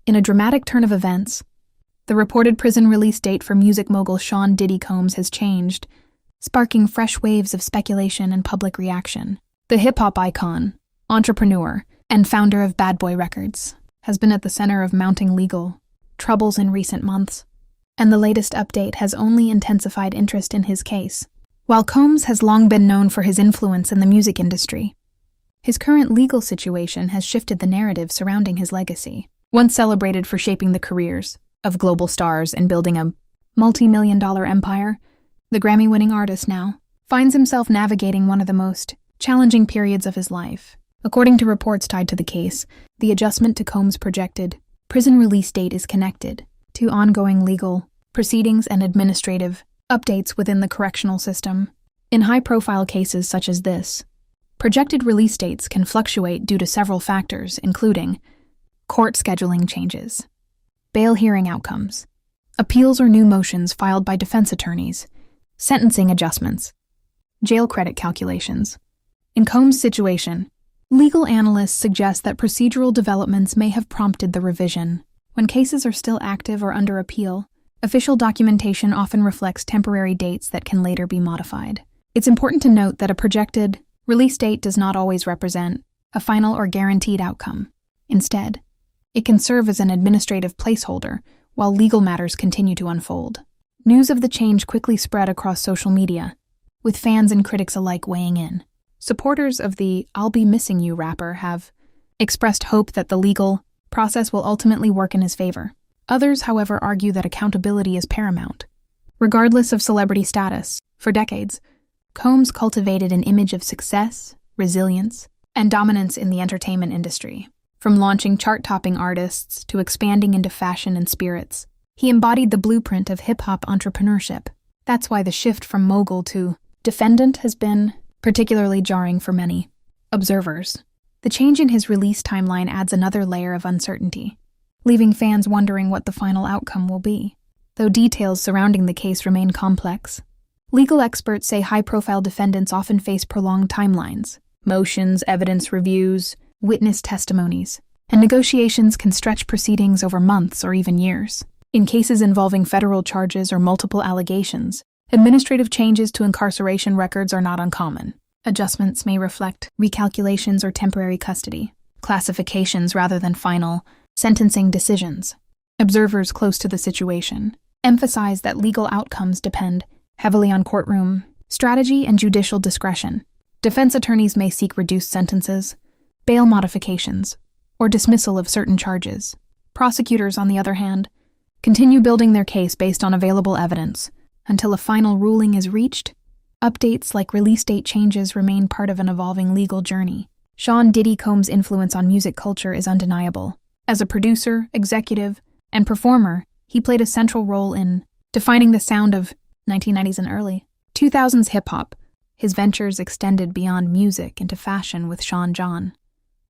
In a dramatic turn of events, the reported prison release date for music mogul Sean Diddy Combs has changed, sparking fresh waves of speculation and public reaction. The hip-hop icon, entrepreneur, and founder of Bad Boy Records has been at the center of mounting legal troubles in recent months, and the latest update has only intensified interest in his case. While Combs has long been known for his influence in the music industry, his current legal situation has shifted the narrative surrounding his legacy. Once celebrated for shaping the careers of global stars and building a multi-million-dollar empire, the Grammy-winning artist now finds himself navigating one of the most challenging periods of his life. According to reports tied to the case, the adjustment to Combs' projected prison release date is connected to ongoing legal proceedings and administrative updates within the correctional system. In high-profile cases such as this, projected release dates can fluctuate due to several factors, including court scheduling changes, bail hearing outcomes, appeals or new motions filed by defense attorneys, sentencing adjustments, jail credit calculations. In Combs' situation, legal analysts suggest that procedural developments may have prompted the revision. When cases are still active or under appeal, official documentation often reflects temporary dates that can later be modified. It's important to note that a projected release date does not always represent a final or guaranteed outcome. Instead, it can serve as an administrative placeholder while legal matters continue to unfold. News of the change quickly spread across social media, with fans and critics alike weighing in. Supporters of the "I'll Be Missing You" rapper have expressed hope that the legal process will ultimately work in his favor. Others, however, argue that accountability is paramount. Regardless of celebrity status, for decades, Combs cultivated an image of success, resilience, and dominance in the entertainment industry. From launching chart-topping artists to expanding into fashion and spirits, he embodied the blueprint of hip-hop entrepreneurship. That's why the shift from mogul to defendant has been particularly jarring for many observers. The change in his release timeline adds another layer of uncertainty, leaving fans wondering what the final outcome will be. Though details surrounding the case remain complex, legal experts say high-profile defendants often face prolonged timelines. Motions, evidence reviews, witness testimonies, and negotiations can stretch proceedings over months or even years. In cases involving federal charges or multiple allegations, administrative changes to incarceration records are not uncommon. Adjustments may reflect recalculations or temporary custody, classifications rather than final sentencing decisions. Observers close to the situation emphasize that legal outcomes depend heavily on courtroom strategy and judicial discretion. Defense attorneys may seek reduced sentences, bail modifications, or dismissal of certain charges. Prosecutors, on the other hand, continue building their case based on available evidence until a final ruling is reached. Updates like release date changes remain part of an evolving legal journey. Sean Diddy Combs' influence on music culture is undeniable. As a producer, executive, and performer, he played a central role in defining the sound of 1990s and early 2000s hip-hop. His ventures extended beyond music into fashion with Sean John,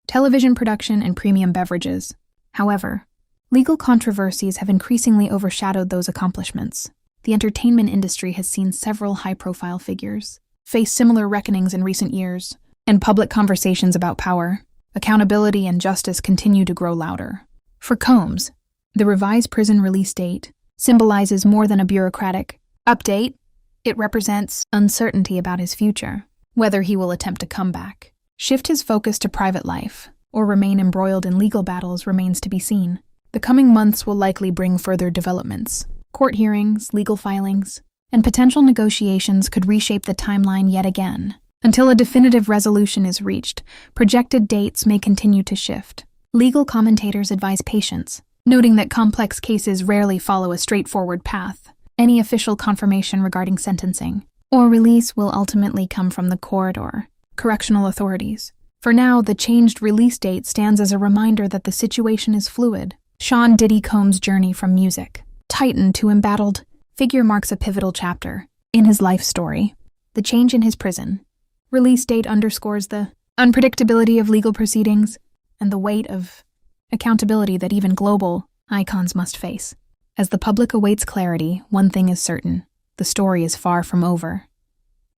television production, and premium beverages. However, legal controversies have increasingly overshadowed those accomplishments. The entertainment industry has seen several high-profile figures face similar reckonings in recent years, and public conversations about power, accountability, and justice continue to grow louder. For Combs, the revised prison release date symbolizes more than a bureaucratic update. It represents uncertainty about his future, whether he will attempt to come back, shift his focus to private life, or remain embroiled in legal battles remains to be seen. The coming months will likely bring further developments. Court hearings, legal filings, and potential negotiations could reshape the timeline yet again. Until a definitive resolution is reached, projected dates may continue to shift. Legal commentators advise patience, noting that complex cases rarely follow a straightforward path. Any official confirmation regarding sentencing or release will ultimately come from the court or correctional authorities. For now, the changed release date stands as a reminder that the situation is fluid. Sean Diddy Combs' journey from music titan to embattled figure marks a pivotal chapter in his life story. The change in his prison release date underscores the unpredictability of legal proceedings and the weight of accountability that even global icons must face. As the public awaits clarity, one thing is certain: the story is far from over.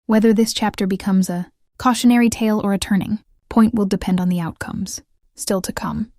Whether this chapter becomes a cautionary tale or a turning point will depend on the outcomes still to come.